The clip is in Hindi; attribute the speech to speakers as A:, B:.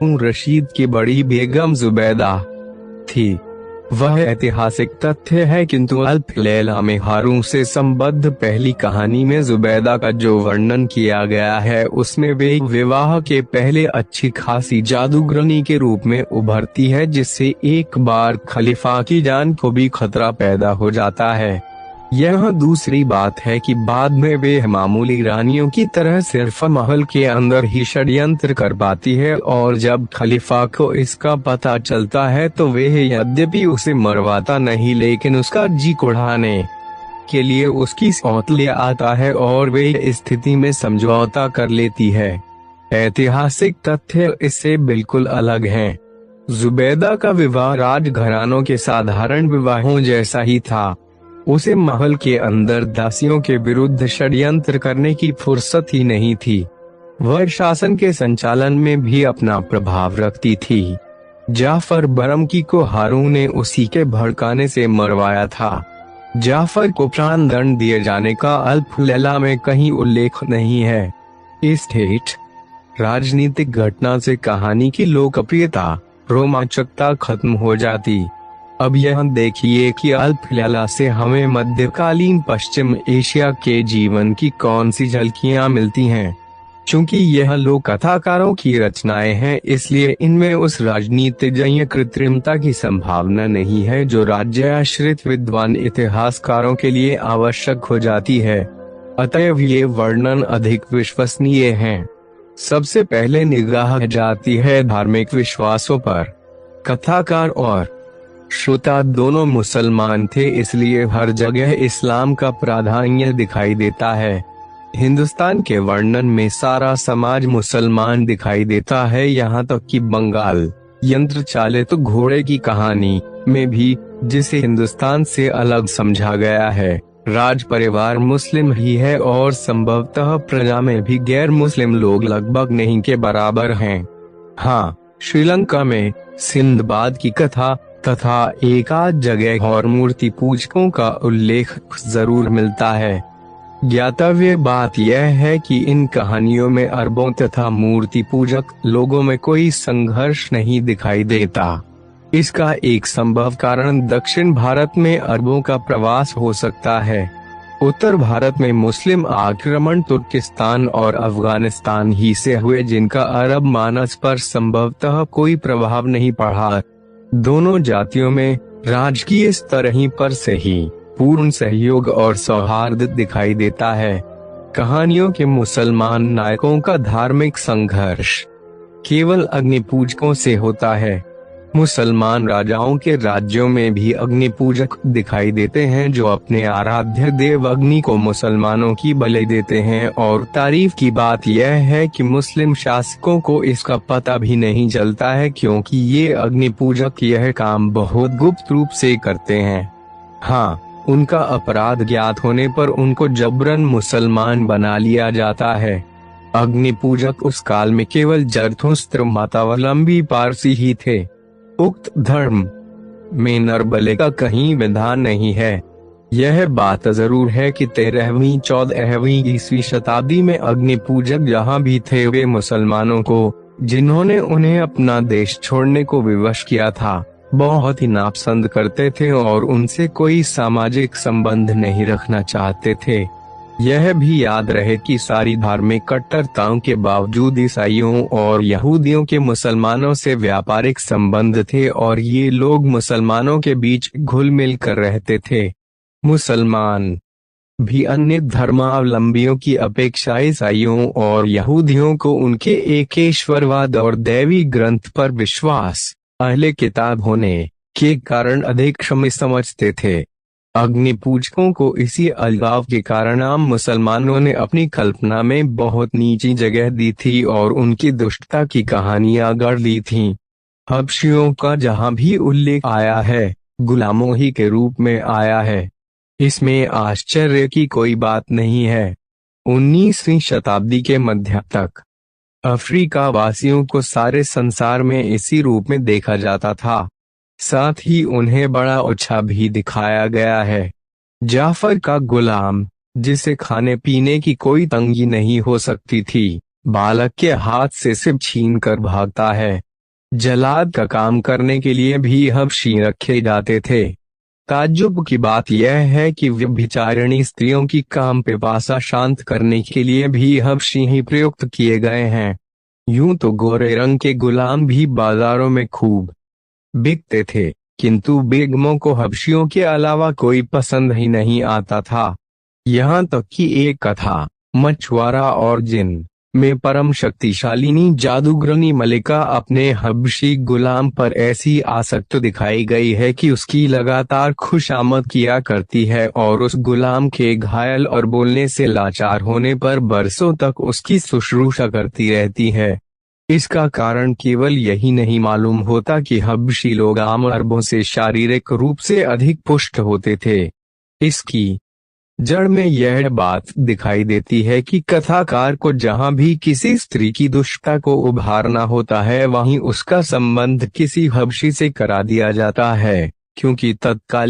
A: रशीद की बड़ी बेगम जुबैदा थी। वह ऐतिहासिक तथ्य है, किंतु अल्फ लैला में हारून से संबद्ध पहली कहानी में जुबैदा का जो वर्णन किया गया है उसमें वे विवाह के पहले अच्छी खासी जादूगरनी के रूप में उभरती है, जिससे एक बार खलीफा की जान को भी खतरा पैदा हो जाता है। यह दूसरी बात है कि बाद में वे मामूली रानियों की तरह सिर्फ महल के अंदर ही षड्यंत्र कर पाती है, और जब खलीफा को इसका पता चलता है तो वे यद्यपि उसे मरवाता नहीं लेकिन उसका जी कुढ़ाने के लिए उसकी सौत ले आता है और वे इस स्थिति में समझौता कर लेती है। ऐतिहासिक तथ्य इससे बिल्कुल अलग हैं। जुबैदा का विवाह राजघरानों के साधारण विवाहों जैसा ही था। उसे महल के अंदर दासियों के विरुद्ध षड्यंत्र करने की फुर्सत ही नहीं थी। वह शासन के संचालन में भी अपना प्रभाव रखती थी। जाफर बरमकी को हारून ने उसी के भड़काने से मरवाया था। जाफर को प्राण दंड दिए जाने का अल्फ लैला में कहीं उल्लेख नहीं है। इस ठेठ राजनीतिक घटना से कहानी की लोकप्रियता, रोमांचकता खत्म हो जाती। अब यह देखिए कि अल्फ लैला से हमें मध्यकालीन पश्चिम एशिया के जीवन की कौन सी झलकियां मिलती हैं। चूंकि यह लोक कथाकारों की रचनाएं हैं, इसलिए इनमें उस राजनीतिजन्य कृत्रिमता की संभावना नहीं है जो राज्याश्रित विद्वान इतिहासकारों के लिए आवश्यक हो जाती है। अतएव ये वर्णन अधिक विश्वसनीय हैं। सबसे पहले निगाह जाती है धार्मिक विश्वासों पर। कथाकार और श्रोता दोनों मुसलमान थे, इसलिए हर जगह इस्लाम का प्राधान्य दिखाई देता है। हिंदुस्तान के वर्णन में सारा समाज मुसलमान दिखाई देता है, यहाँ तक कि बंगाल यंत्र चालित घोड़े की कहानी में भी, जिसे हिंदुस्तान से अलग समझा गया है, राज परिवार मुस्लिम ही है और संभवतः प्रजा में भी गैर मुस्लिम लोग लगभग नहीं के बराबर हैं। हाँ, श्रीलंका में सिंदबाद की कथा तथा एकाध जगह और मूर्ति पूजकों का उल्लेख जरूर मिलता है। ज्ञातव्य बात यह है कि इन कहानियों में अरबों तथा मूर्ति पूजक लोगों में कोई संघर्ष नहीं दिखाई देता। इसका एक संभव कारण दक्षिण भारत में अरबों का प्रवास हो सकता है। उत्तर भारत में मुस्लिम आक्रमण तुर्किस्तान और अफगानिस्तान ही से हुए, जिनका अरब मानस पर संभवतः कोई प्रभाव नहीं पड़ा। दोनों जातियों में राजकीय स्तर ही पर से ही पूर्ण सहयोग और सौहार्द दिखाई देता है। कहानियों के मुसलमान नायकों का धार्मिक संघर्ष केवल अग्नि पूजकों से होता है। मुसलमान राजाओं के राज्यों में भी अग्नि पूजक दिखाई देते हैं जो अपने आराध्य देव अग्नि को मुसलमानों की बलि देते हैं, और तारीफ की बात यह है कि मुस्लिम शासकों को इसका पता भी नहीं चलता है, क्योंकि ये अग्नि पूजक यह काम बहुत गुप्त रूप से करते हैं। हाँ, उनका अपराध ज्ञात होने पर उनको जबरन मुसलमान बना लिया जाता है। अग्नि पूजक उस काल में केवल जरथुस्त्र मातावलंबी पारसी ही थे। उक्त धर्म में नरबले का कहीं विधान नहीं है। यह बात जरूर है कि 13वीं 14वीं ईस्वी शताब्दी में अग्नि पूजक जहाँ भी थे, वे मुसलमानों को, जिन्होंने उन्हें अपना देश छोड़ने को विवश किया था, बहुत ही नापसंद करते थे और उनसे कोई सामाजिक संबंध नहीं रखना चाहते थे। यह भी याद रहे कि सारी धार्मिक कट्टरताओं के बावजूद ईसाइयों और यहूदियों के मुसलमानों से व्यापारिक संबंध थे और ये लोग मुसलमानों के बीच घुल मिल कर रहते थे। मुसलमान भी अन्य धर्मावलंबियों की अपेक्षा ईसाइयों और यहूदियों को उनके एकेश्वरवाद और दैवी ग्रंथ पर विश्वास, अहले किताब होने के कारण अधिक क्षमा समझते थे। अग्नि पूजकों को इसी अलगाव के कारण आम मुसलमानों ने अपनी कल्पना में बहुत नीची जगह दी थी और उनकी दुष्टता की कहानियां गढ़ ली थीं। हबशियों का जहां भी उल्लेख आया है, गुलामों ही के रूप में आया है। इसमें आश्चर्य की कोई बात नहीं है। 19वीं शताब्दी के मध्य तक अफ्रीका वासियों को सारे संसार में इसी रूप में देखा जाता था। साथ ही उन्हें बड़ा अच्छा भी दिखाया गया है। जाफर का गुलाम, जिसे खाने पीने की कोई तंगी नहीं हो सकती थी, बालक के हाथ से सिर्फ छीन कर भागता है। जल्लाद का काम करने के लिए भी हबशी रखे जाते थे। ताज्जुब की बात यह है कि व्यभिचारिणी स्त्रियों की काम पिपासा शांत करने के लिए भी हबशी ही प्रयुक्त किए गए हैं। यूं तो गोरे रंग के गुलाम भी बाजारों में खूब बिकते थे, किंतु बेगमों को हबशियों के अलावा कोई पसंद ही नहीं आता था। यहाँ तक कि एक कथा मछुआरा और जिन में परम शक्तिशालिनी जादूगरनी मलिका अपने हबशी गुलाम पर ऐसी आसक्त दिखाई गई है कि उसकी लगातार खुशामद किया करती है और उस गुलाम के घायल और बोलने से लाचार होने पर बरसों तक उसकी शुश्रूषा करती रहती है। इसका कारण केवल यही नहीं मालूम होता कि हबशी लोग आम अरबों से शारीरिक रूप से अधिक पुष्ट होते थे। इसकी जड़ में यह बात दिखाई देती है कि कथाकार को जहां भी किसी स्त्री की दुष्टता को उभारना होता है वहीं उसका संबंध किसी हबशी से करा दिया जाता है, क्योंकि तत्काल